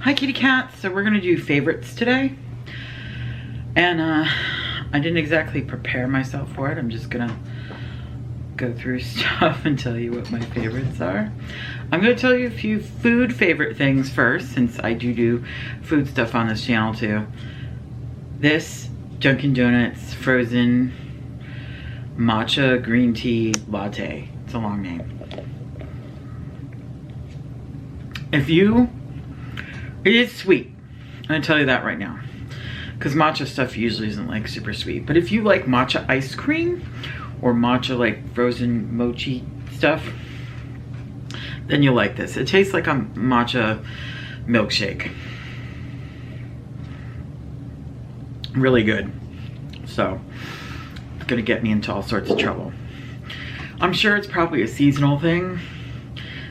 Hi kitty cats. So we're gonna do favorites today. And I didn't exactly prepare myself for it. I'm just gonna go through stuff and tell you what my favorites are. I'm gonna tell you a few food favorite things first, since I do food stuff on this channel too. This Dunkin' Donuts frozen matcha green tea latte. It's a long name. It is sweet. I'm gonna tell you that right now. Because matcha stuff usually isn't like super sweet. But if you like matcha ice cream or matcha like frozen mochi stuff, then you'll like this. It tastes like a matcha milkshake. Really good. So, it's gonna get me into all sorts of trouble. I'm sure it's probably a seasonal thing,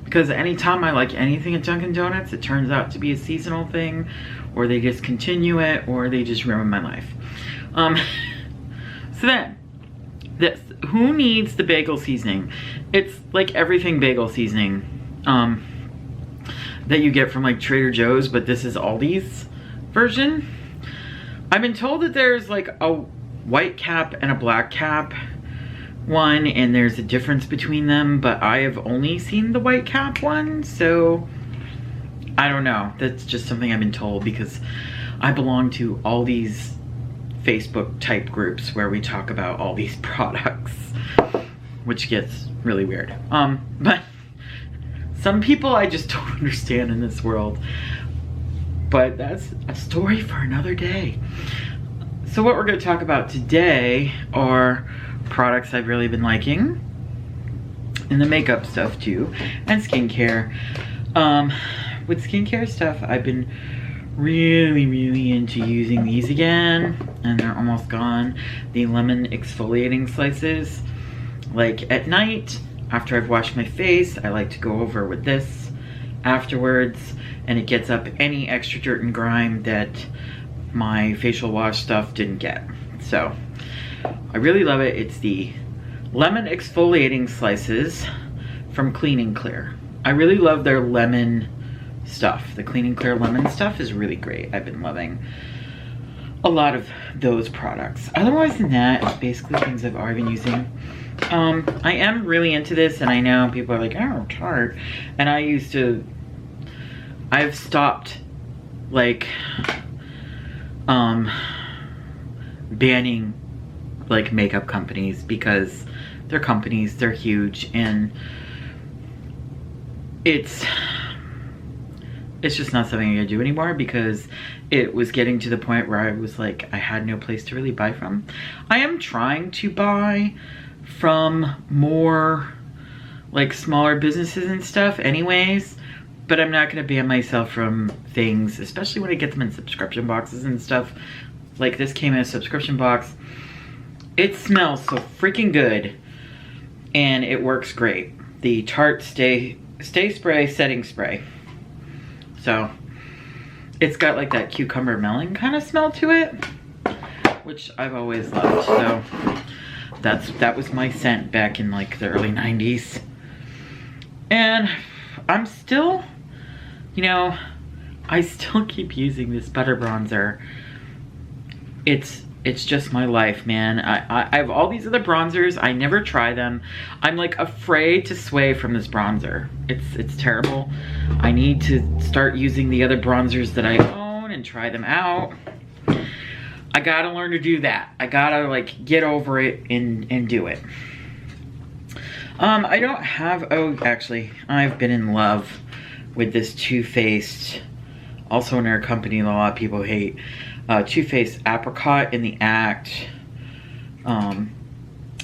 because anytime I like anything at Dunkin' Donuts, it turns out to be a seasonal thing, or they discontinue it, or they just ruin my life. So then, this, who needs the bagel seasoning? It's like everything bagel seasoning that you get from like Trader Joe's, but this is Aldi's version. I've been told that there's like a white cap and a black cap one, and there's a difference between them, but I have only seen the white cap one, so I don't know. That's just something I've been told, because I belong to all these Facebook type groups where we talk about all these products, which gets really weird. But some people I just don't understand in this world, but that's a story for another day. So what we're going to talk about today are products I've really been liking, and the makeup stuff too, and skincare. With skincare stuff, I've been really into using these again, and they're almost gone. The lemon exfoliating slices. Like at night, after I've washed my face, I like to go over with this afterwards, and it gets up any extra dirt and grime that my facial wash stuff didn't get. So I really love it. It's the lemon exfoliating slices from Clean & Clear. I really love their lemon stuff. The Clean & Clear lemon stuff is really great. I've been loving a lot of those products. Otherwise than that, it's basically things I've already been using. I am really into this, and I know people are like, oh, Tarte. And I've stopped like banning like makeup companies, because they're companies, they're huge, and it's just not something I'm gonna do anymore, because it was getting to the point where I was like, I had no place to really buy from. I am trying to buy from more like smaller businesses and stuff anyways, but I'm not gonna ban myself from things, especially when I get them in subscription boxes and stuff. Like this came in a subscription box. It smells so freaking good, and it works great. The Tarte Stay Spray Setting Spray. So it's got like that cucumber melon kind of smell to it, which I've always loved. So that was my scent back in like the early 90s. And I'm still, you know, I still keep using this butter bronzer. It's just my life, man. I have all these other bronzers. I never try them. I'm like afraid to sway from this bronzer. It's terrible. I need to start using the other bronzers that I own and try them out. I gotta learn to do that. I gotta like get over it and do it. I don't have, oh, actually, I've been in love with this Too Faced, also another company that a lot of people hate. Too Faced Apricot in the Act.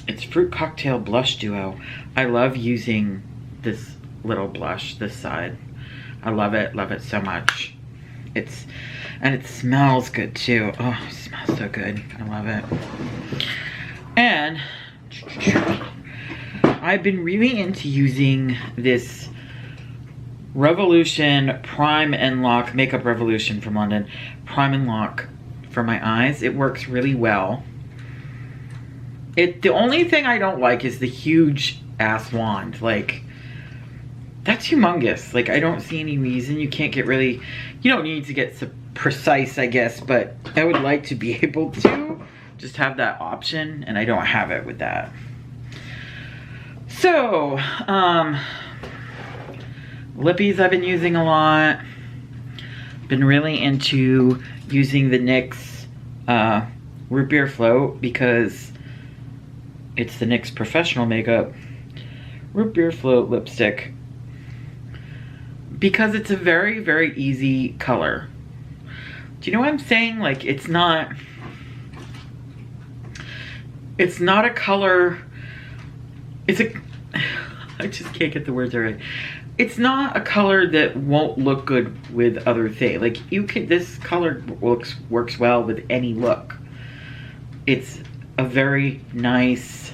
It's Fruit Cocktail Blush Duo. I love using this little blush, this side. I love it so much. And it smells good too. Oh, it smells so good. I love it. And I've been really into using this Revolution Prime and Lock, Makeup Revolution from London, Prime and Lock for my eyes. It works really well. The only thing I don't like is the huge ass wand. Like, that's humongous. Like, I don't see any reason you can't get really, you don't need to get so precise, I guess, but I would like to be able to just have that option, and I don't have it with that. So, lippies I've been using a lot. Been really into using the NYX Root Beer Float because it's the NYX Professional Makeup Root Beer Float lipstick. Because it's a very, very easy color. Do you know what I'm saying? Like, it's not a color, I just can't get the words right. It's not a color that won't look good with other things. Like, this color works well with any look. It's a very nice,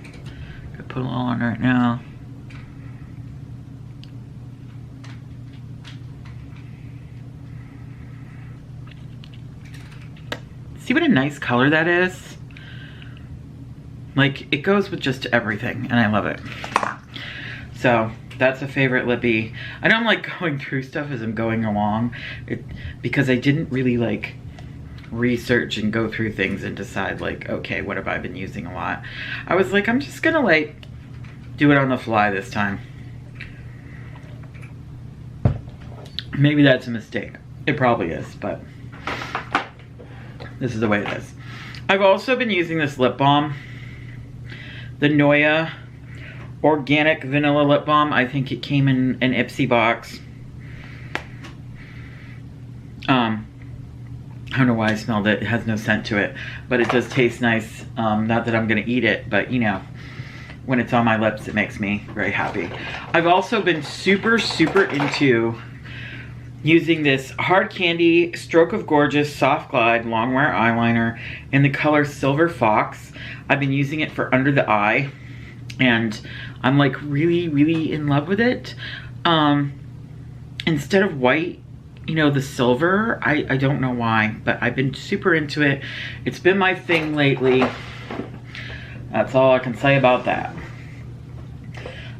I'm gonna put a little on right now. See what a nice color that is? Like, it goes with just everything, and I love it. So, that's a favorite lippy. I know I'm like going through stuff as I'm going along, because I didn't really like research and go through things and decide like, okay, what have I been using a lot? I was like, I'm just gonna like do it on the fly this time. Maybe that's a mistake. It probably is, but this is the way it is. I've also been using this lip balm, the Noya Organic Vanilla Lip Balm. I think it came in an Ipsy box. I don't know why I smelled it. It has no scent to it, but it does taste nice. Not that I'm gonna eat it, but you know, when it's on my lips, it makes me very happy. I've also been super, super into using this Hard Candy Stroke of Gorgeous Soft Glide Longwear Eyeliner in the color Silver Fox. I've been using it for under the eye, and I'm like really, really in love with it. Instead of white, you know, the silver, I don't know why, but I've been super into it. It's been my thing lately. That's all I can say about that.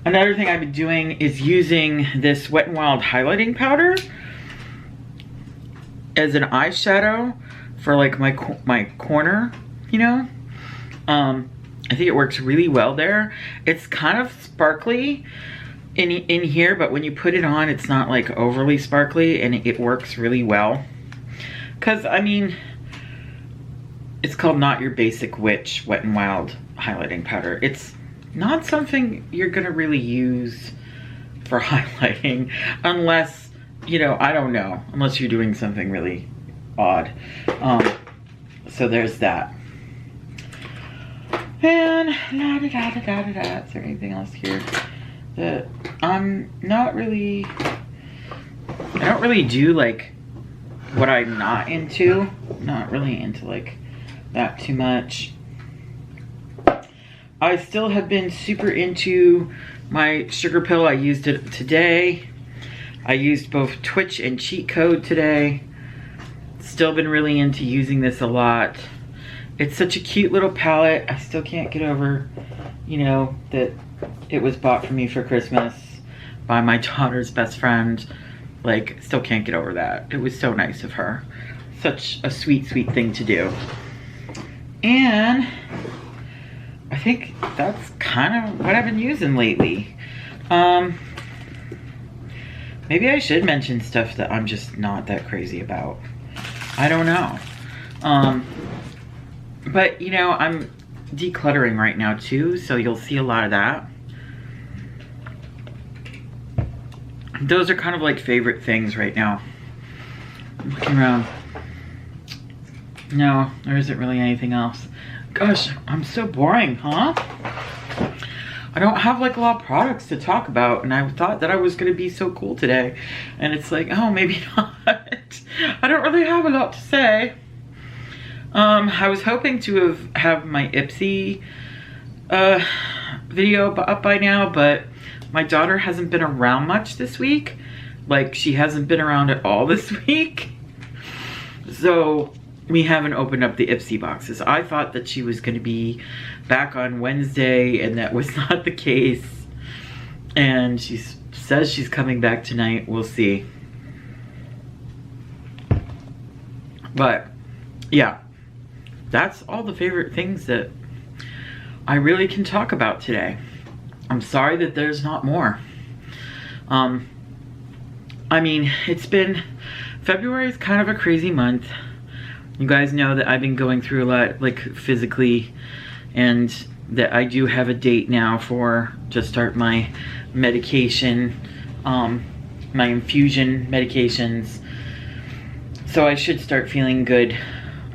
Another thing I've been doing is using this Wet n Wild highlighting powder as an eyeshadow for like my corner, you know. I think it works really well there. It's kind of sparkly in here, but when you put it on, it's not like overly sparkly, and it works really well. Cause I mean, it's called Not Your Basic Witch Wet n Wild highlighting powder. It's not something you're gonna really use for highlighting unless, you know, I don't know, unless you're doing something really odd. So there's that. And is there anything else here that I'm not really, I don't really do like what I'm not into. Not really into like that too much. I still have been super into my sugar pill. I used it today. I used both Twitch and Cheat Code today. Still been really into using this a lot. It's such a cute little palette. I still can't get over, you know, that it was bought for me for Christmas by my daughter's best friend. Like, still can't get over that. It was so nice of her. Such a sweet, sweet thing to do. And I think that's kind of what I've been using lately. Maybe I should mention stuff that I'm just not that crazy about. I don't know. But you know, I'm decluttering right now too, so you'll see a lot of that. Those are kind of like favorite things right now. I'm looking around. No, there isn't really anything else. Gosh, I'm so boring, huh? I don't have like a lot of products to talk about, and I thought that I was gonna be so cool today. And it's like, oh, maybe not. I don't really have a lot to say. I was hoping to have my Ipsy video up by now, but my daughter hasn't been around much this week. Like, she hasn't been around at all this week. So we haven't opened up the Ipsy boxes. I thought that she was gonna be back on Wednesday, and that was not the case. And she's says she's coming back tonight. We'll see. But yeah, that's all the favorite things that I really can talk about today. I'm sorry that there's not more. I mean, February is kind of a crazy month. You guys know that I've been going through a lot, like, physically, and that I do have a date now to start my medication, my infusion medications. So I should start feeling good,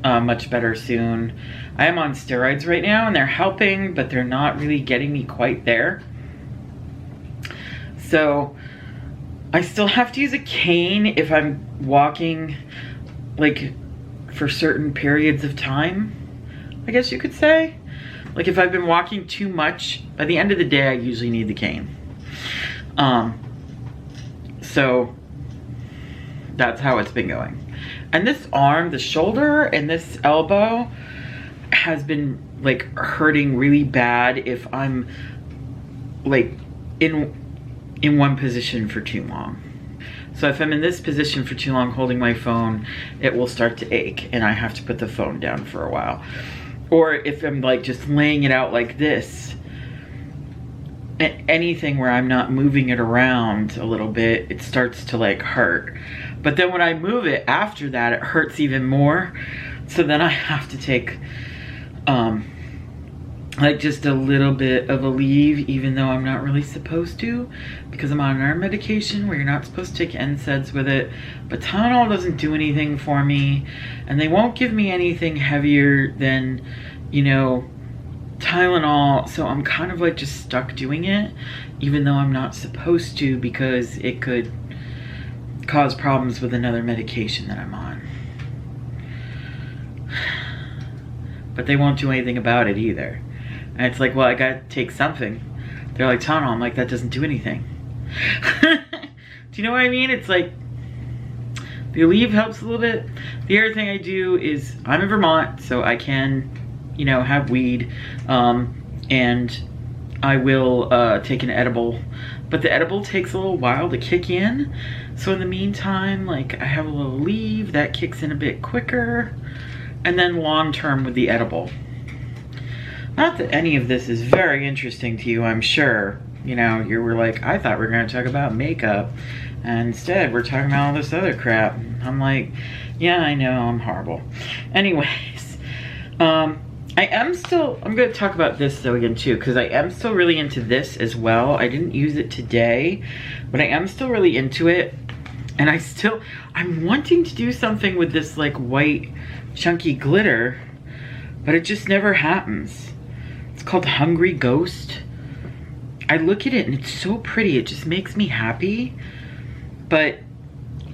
much better soon. I am on steroids right now and they're helping, but they're not really getting me quite there. So I still have to use a cane if I'm walking, like, for certain periods of time, I guess you could say. Like, if I've been walking too much, by the end of the day, I usually need the cane. So that's how it's been going. And this arm, the shoulder and this elbow has been, like, hurting really bad if I'm, like, in one position for too long. So if I'm in this position for too long holding my phone, it will start to ache and I have to put the phone down for a while. Or if I'm, like, just laying it out like this, anything where I'm not moving it around a little bit, it starts to, like, hurt. But then when I move it after that, it hurts even more. So then I have to take like, just a little bit of a leave, even though I'm not really supposed to, because I'm on our medication where you're not supposed to take NSAIDs with it. But Tylenol doesn't do anything for me, and they won't give me anything heavier than, you know, Tylenol. So I'm kind of, like, just stuck doing it, even though I'm not supposed to, because it could cause problems with another medication that I'm on. But they won't do anything about it either. And it's like, well, I gotta take something. They're like, Tylenol. I'm like, that doesn't do anything. Do you know what I mean? It's like, the Aleve helps a little bit. The other thing I do is, I'm in Vermont, so I can, you know, have weed. And I will take an edible. But the edible takes a little while to kick in. So in the meantime, like, I have a little Aleve that kicks in a bit quicker. And then long term with the edible. Not that any of this is very interesting to you, I'm sure. You know, you were like, I thought we were going to talk about makeup. And instead, we're talking about all this other crap. I'm like, yeah, I know, I'm horrible. Anyways, I'm going to talk about this though again too, because I am still really into this as well. I didn't use it today, but I am still really into it. And I'm wanting to do something with this, like, white chunky glitter, but it just never happens. It's called Hungry Ghost. I look at it and it's so pretty. It just makes me happy, but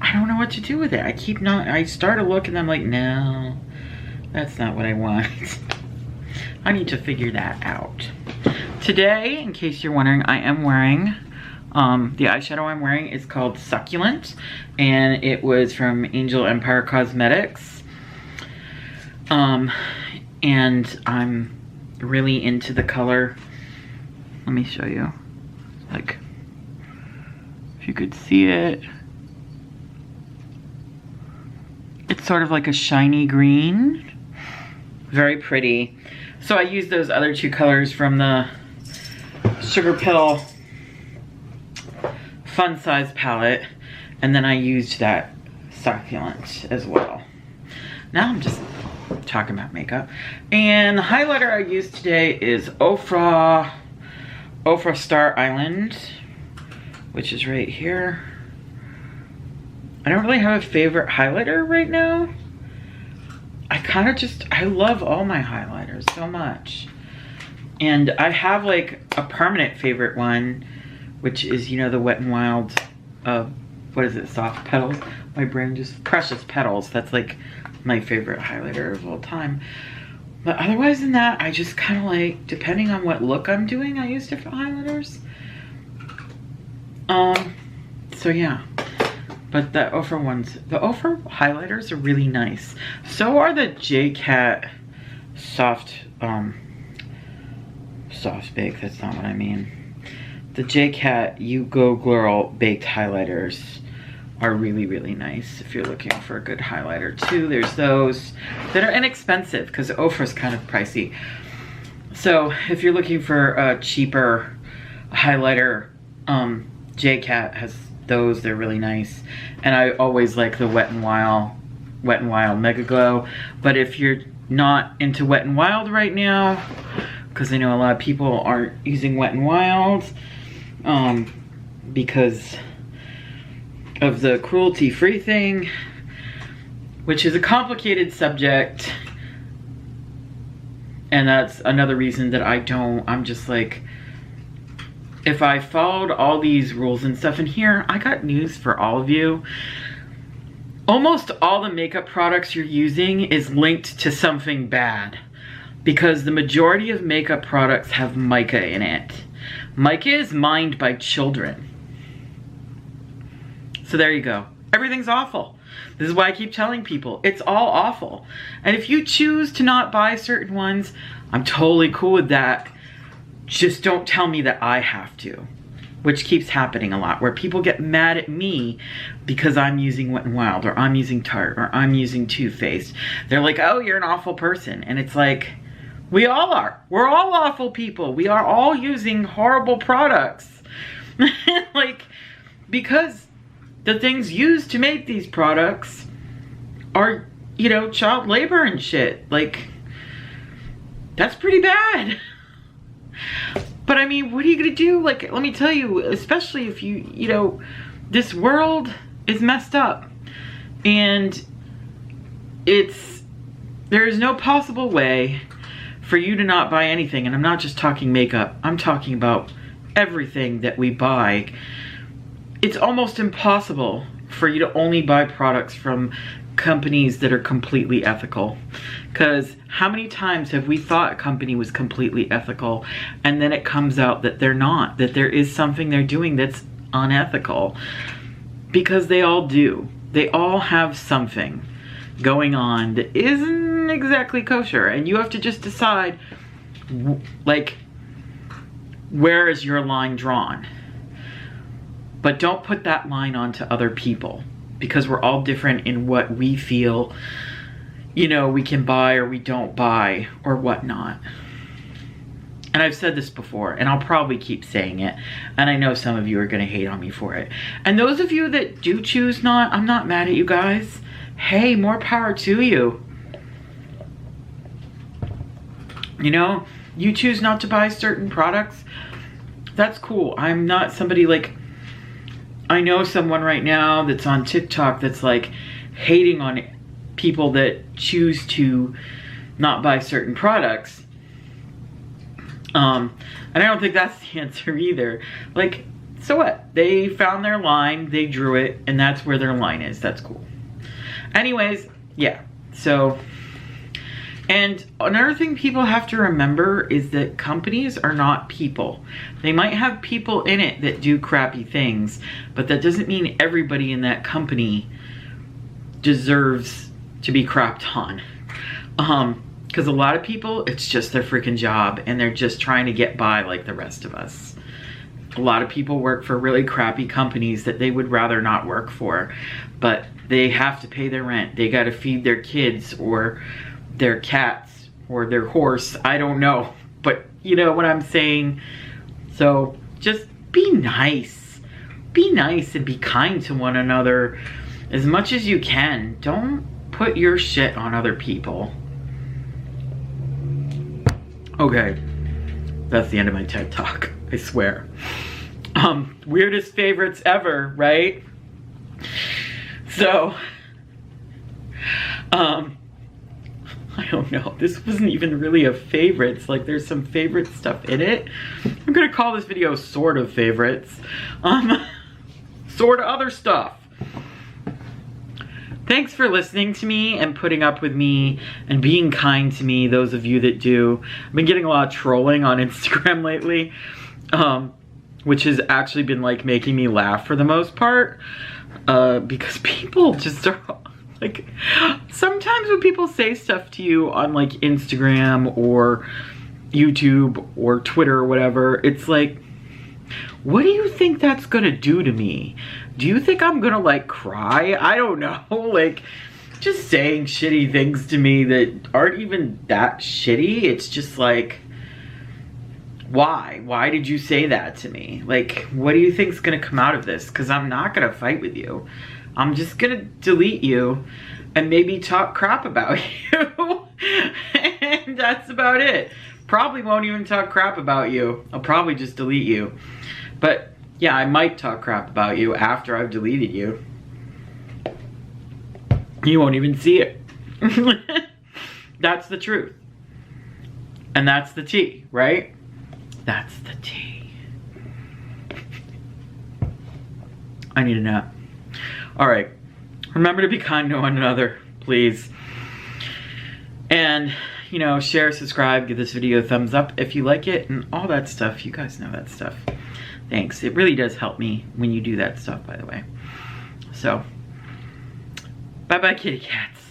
I don't know what to do with it. I start to look and I'm like, no, that's not what I want. I need to figure that out. Today, in case you're wondering, I am wearing, the eyeshadow I'm wearing is called Succulent, and it was from Angel Empire Cosmetics. And I'm really into the color. Let me show you, like, if you could see it. It's sort of like a shiny green, very pretty. So I used those other two colors from the Sugar Pill Fun Size palette, and then I used that Succulent as well. Now I'm just talking about makeup. And the highlighter I used today is Ofra Star Island, which is right here. I don't really have a favorite highlighter right now. I love all my highlighters so much. And I have, like, a permanent favorite one, which is, you know, the Wet n Wild, what is it, Soft Petals? My brain just, Precious Petals. That's, like, my favorite highlighter of all time. But otherwise than that, I just kind of, like, depending on what look I'm doing, I use different highlighters. So yeah. But the Ofra highlighters are really nice. So are the J-Cat Soft Bake. That's not what I mean. the JCat You Go Girl Baked Highlighters are really, really nice if you're looking for a good highlighter too. There's those that are inexpensive because Ofra's kind of pricey. So if you're looking for a cheaper highlighter, JCat has those. They're really nice. And I always like the Wet n Wild Mega Glow. But if you're not into Wet n Wild right now, because I know a lot of people aren't using Wet n Wild because of the cruelty-free thing, which is a complicated subject, and that's another reason that I'm just like, if I followed all these rules and stuff in here, I got news for all of you. Almost all the makeup products you're using is linked to something bad, because the majority of makeup products have mica in it. Mica is mined by children. So there you go. Everything's awful. This is why I keep telling people, it's all awful. And if you choose to not buy certain ones, I'm totally cool with that. Just don't tell me that I have to. Which keeps happening a lot, where people get mad at me because I'm using Wet n Wild, or I'm using Tarte, or I'm using Too Faced. They're like, oh, you're an awful person. And it's like, we all are. We're all awful people. We are all using horrible products. Like, because the things used to make these products are, you know, child labor and shit. Like, that's pretty bad. But I mean, what are you gonna do? Like, let me tell you, especially if you know, this world is messed up. And there's no possible way for you to not buy anything. And I'm not just talking makeup. I'm talking about everything that we buy. It's almost impossible for you to only buy products from companies that are completely ethical. Because how many times have we thought a company was completely ethical, and then it comes out that they're not, that there is something they're doing that's unethical? Because they all do. They all have something going on that isn't exactly kosher, and you have to just decide, like, where is your line drawn? But don't put that line onto other people, because we're all different in what we feel, you know, we can buy or we don't buy or whatnot. And I've said this before, and I'll probably keep saying it, and I know some of you are gonna hate on me for it. And those of you that do choose not, I'm not mad at you guys. Hey, more power to you. You know, you choose not to buy certain products, that's cool. I'm not somebody like, I know someone right now that's on TikTok that's like hating on people that choose to not buy certain products. And I don't think that's the answer either. Like, so what? They found their line, they drew it, and that's where their line is. That's cool. Anyways, yeah. So, and another thing people have to remember is that companies are not people. They might have people in it that do crappy things, but that doesn't mean everybody in that company deserves to be crapped on. Because a lot of people, it's just their freaking job, and they're just trying to get by like the rest of us. A lot of people work for really crappy companies that they would rather not work for, but they have to pay their rent. They got to feed their kids or their cats or their horse. I don't know, but you know what I'm saying. So just be nice. Be nice and be kind to one another as much as you can. Don't put your shit on other people. Okay, that's the end of my TED Talk, I swear. Weirdest favorites ever, right? So, I don't know. This wasn't even really a favorites. Like, there's some favorite stuff in it. I'm gonna call this video sort of favorites. Sort of other stuff. Thanks for listening to me and putting up with me and being kind to me, those of you that do. I've been getting a lot of trolling on Instagram lately, which has actually been like making me laugh for the most part, because people just are like, sometimes when people say stuff to you on like Instagram or YouTube or Twitter or whatever, it's like, What do you think that's gonna do to me? Do you think I'm gonna like cry? I don't know, like just saying shitty things to me that aren't even that shitty. It's just like, why? Why did you say that to me? Like, what do you think's gonna come out of this? Because I'm not gonna fight with you. I'm just gonna delete you and maybe talk crap about you. And that's about it. Probably won't even talk crap about you. I'll probably just delete you. But yeah, I might talk crap about you after I've deleted you. You won't even see it. That's the truth. And that's the tea, right? That's the tea. I need a nap. All right. Remember to be kind to one another, please. And, you know, share, subscribe, give this video a thumbs up if you like it, and all that stuff. You guys know that stuff. Thanks. It really does help me when you do that stuff, by the way. So, bye-bye, kitty cats.